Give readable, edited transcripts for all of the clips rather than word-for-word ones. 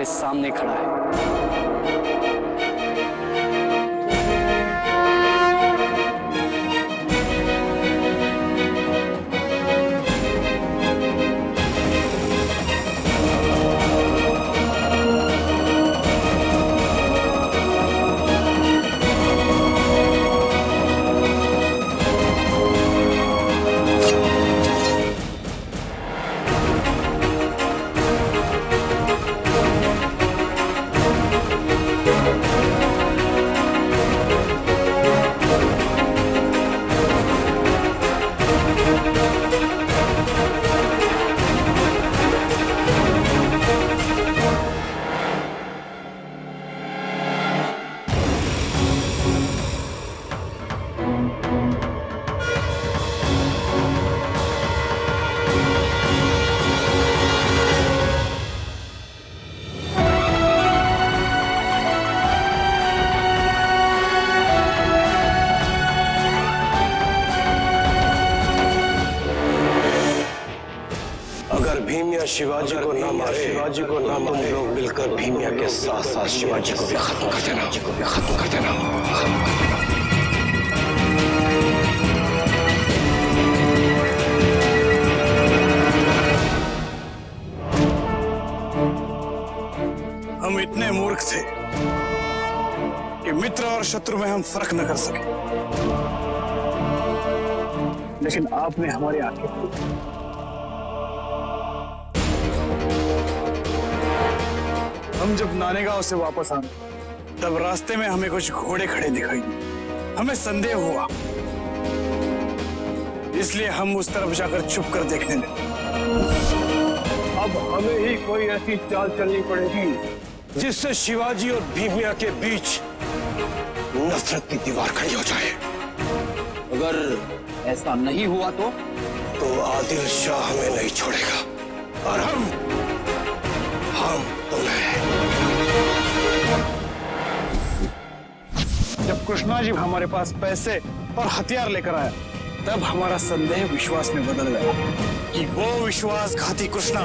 तुम्हारे सामने खड़ा है। भीमिया शिवाजी को ना मारे, तुम लोग मिलकर भीमिया के साथ साथ शिवाजी को भी खत्म कर देना, खत्म कर देना। हम इतने मूर्ख थे कि मित्र और शत्रु में हम फर्क न कर सके, लेकिन आपने हमारी आंखें खोली। हम जब नानेगांव से वापस आए तब रास्ते में हमें कुछ घोड़े खड़े दिखाई दिए। हमें संदेह हुआ, इसलिए हम उस तरफ जाकर छुप कर देखने लगे। अब हमें ही कोई ऐसी चाल चलनी पड़ेगी जिससे शिवाजी और भीमिया के बीच नफरत की दीवार खड़ी हो जाए। अगर ऐसा नहीं हुआ तो आदिल शाह हमें नहीं छोड़ेगा और हम तुम्हें। जब कृष्णा जी हमारे पास पैसे और हथियार लेकर आया तब हमारा संदेह विश्वास में बदल गया कि वो विश्वासघाती कृष्णा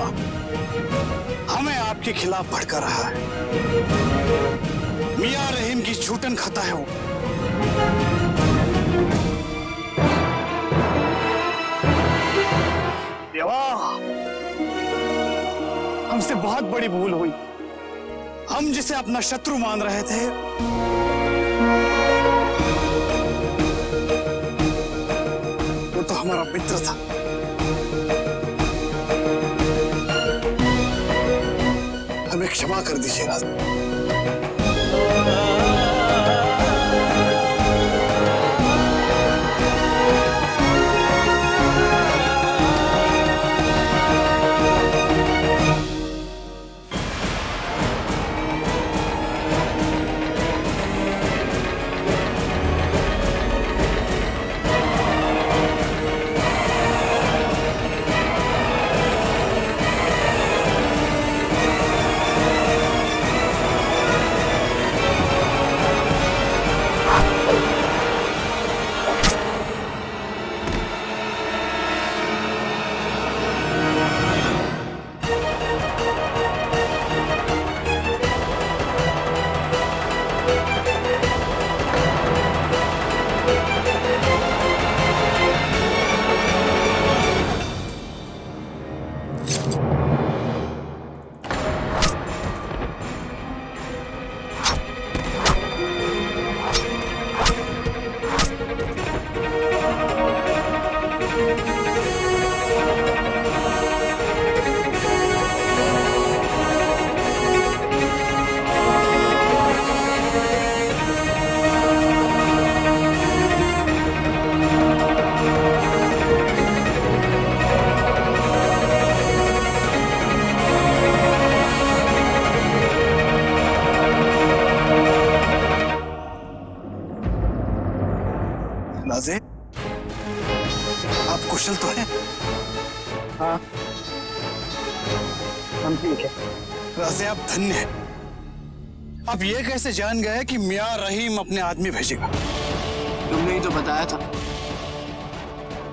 हमें आपके खिलाफ भड़का रहा है। मियां रहीम की छूटन खाता है वो। देवा, हमसे बहुत बड़ी भूल हुई। हम जिसे अपना शत्रु मान रहे थे वो तो हमारा मित्र था। हमें क्षमा कर दीजिएगा। राजे, आप कुशल तो हैं? हाँ, हम ठीक है। राजे, आप धन्य हैं। आप ये कैसे जान गए कि मियां रहीम अपने आदमी भेजेगा? तुमने ही तो बताया था।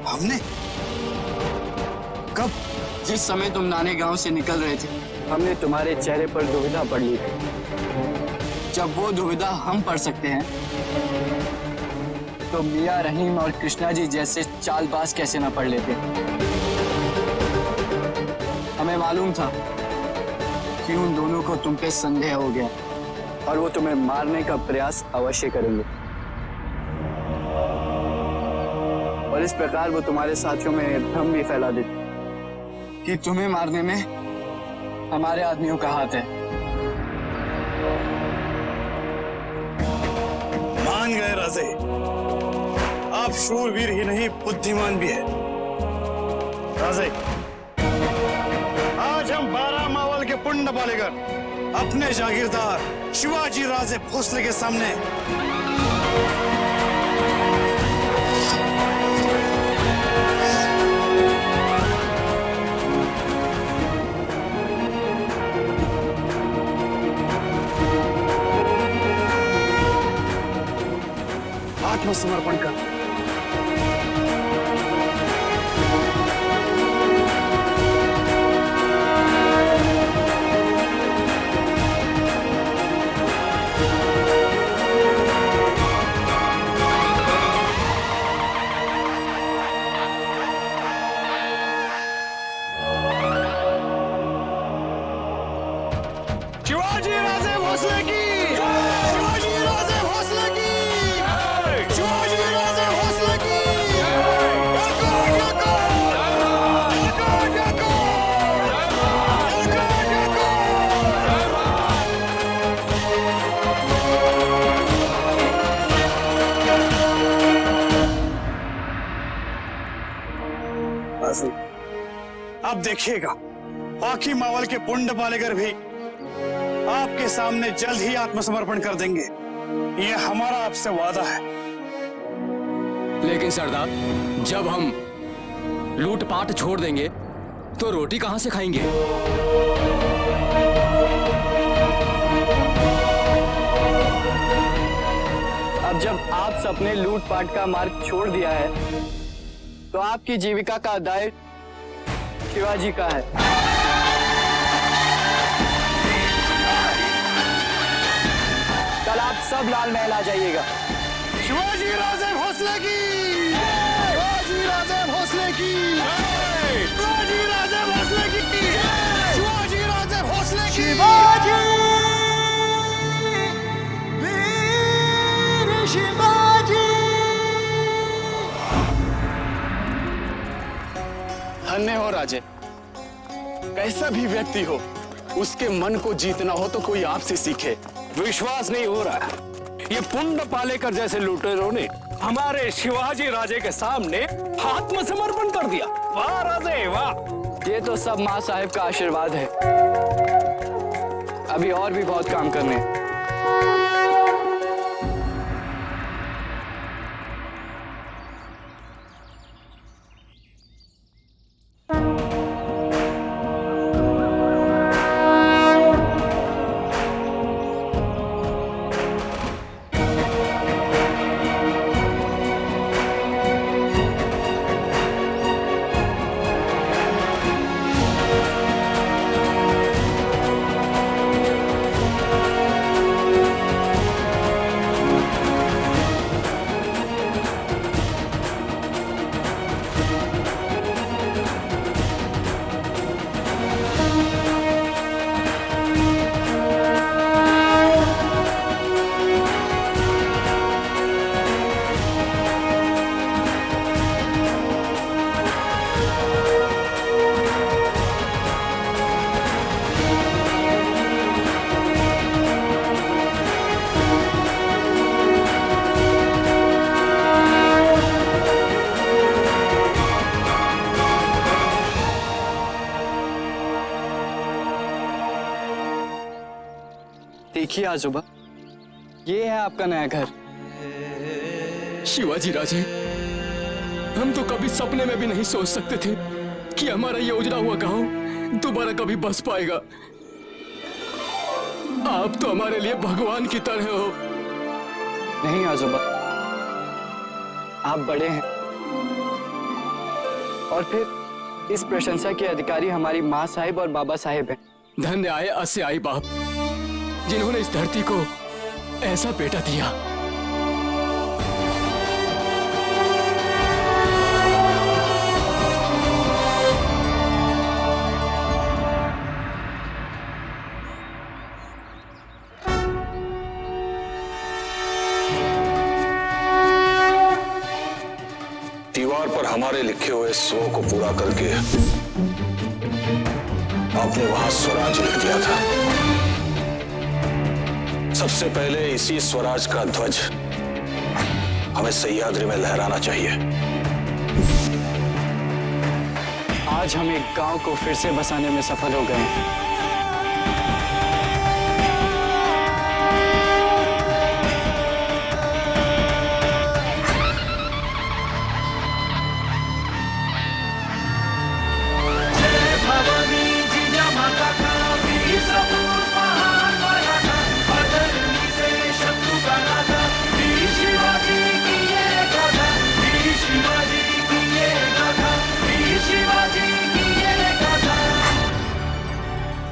हमने? कब? जिस समय तुम नाने गांव से निकल रहे थे, हमने तुम्हारे चेहरे पर दुविधा पढ़ ली थी। जब वो दुविधा हम पढ़ सकते हैं तो मियां रहीम और कृष्णा जी जैसे चालबाज कैसे ना पढ़ लेते। हमें मालूम था कि उन दोनों को तुम पे संदेह हो गया और वो तुम्हें मारने का प्रयास अवश्य करेंगे और इस प्रकार वो तुम्हारे साथियों में भ्रम भी फैला देते कि तुम्हें मारने में हमारे आदमियों का हाथ है। मान गए राजे, आप शूरवीर ही नहीं बुद्धिमान भी है। राजे, आज हम 12 मावल के पुण्य पालेकर अपने जागीरदार शिवाजी राजे भोसले के सामने आत्मसमर्पण कर। शिवाजी राजे भोसले की, शिवाजी राजे भोसले की, शिवाजी राजे भोसले की। अब देखिएगा बाकी मावल के पुण्य पालेकर भी आपके सामने जल्द ही आत्मसमर्पण कर देंगे। ये हमारा आपसे वादा है। लेकिन सरदार, जब हम लूटपाट छोड़ देंगे तो रोटी कहां से खाएंगे? अब जब आप सबने लूटपाट का मार्ग छोड़ दिया है तो आपकी जीविका का दायित्व शिवाजी का है। कल आप सब लाल महल आ जाइएगा। शिवाजी राजे भोसले की, शिवाजी राजे भोसले की, शिवाजी राजे भोसले की, शिवाजी राजे भोसले की, शिवाजी वीर शिवाजी। धन्य हो राजे। कैसा भी व्यक्ति हो, उसके मन को जीतना हो तो कोई आपसे सीखे। विश्वास नहीं हो रहा। ये पुण्य पालेकर जैसे लुटेरों ने हमारे शिवाजी राजे के सामने आत्मसमर्पण कर दिया। वाह राजे वाह। ये तो सब माँ साहिब का आशीर्वाद है। अभी और भी बहुत काम करने हैं। देखिए आजोबा, ये है आपका नया घर। शिवाजी राजे, हम तो कभी सपने में भी नहीं सोच सकते थे कि हमारा ये उजड़ा हुआ गांव दोबारा कभी बस पाएगा। आप तो हमारे लिए भगवान की तरह हो। नहीं आजोबा, आप बड़े हैं और फिर इस प्रशंसा के अधिकारी हमारी माँ साहिब और बाबा साहिब हैं। धन्य आए अस्य आई बाप, जिन्होंने इस धरती को ऐसा बेटा दिया। दीवार पर हमारे लिखे हुए स्व को पूरा करके आपने वहां स्वराज लिख दिया था। सबसे पहले इसी स्वराज का ध्वज हमें सह्याद्री में लहराना चाहिए। आज हम एक गांव को फिर से बसाने में सफल हो गए।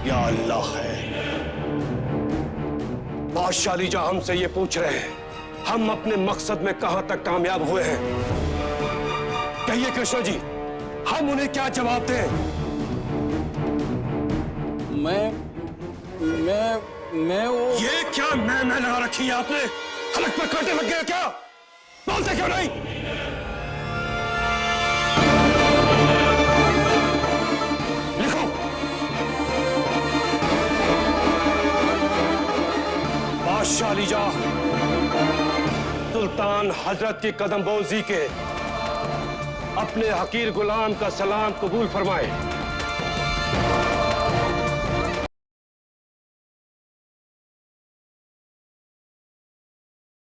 या अल्लाह है, बादशाह लीजा हमसे ये पूछ रहे हैं, हम अपने मकसद में कहां तक कामयाब हुए हैं? कहिए कृष्ण जी, हम उन्हें क्या जवाब दें? मैं वो ये क्या मैं लगा रखी है आपने? हलक पे कांटे लग गए क्या? बोलते क्यों नहीं? लिखो। बादशाह लीजा सुल्तान हजरत की कदमबोज़ी के अपने हकीर गुलाम का सलाम कबूल फरमाए।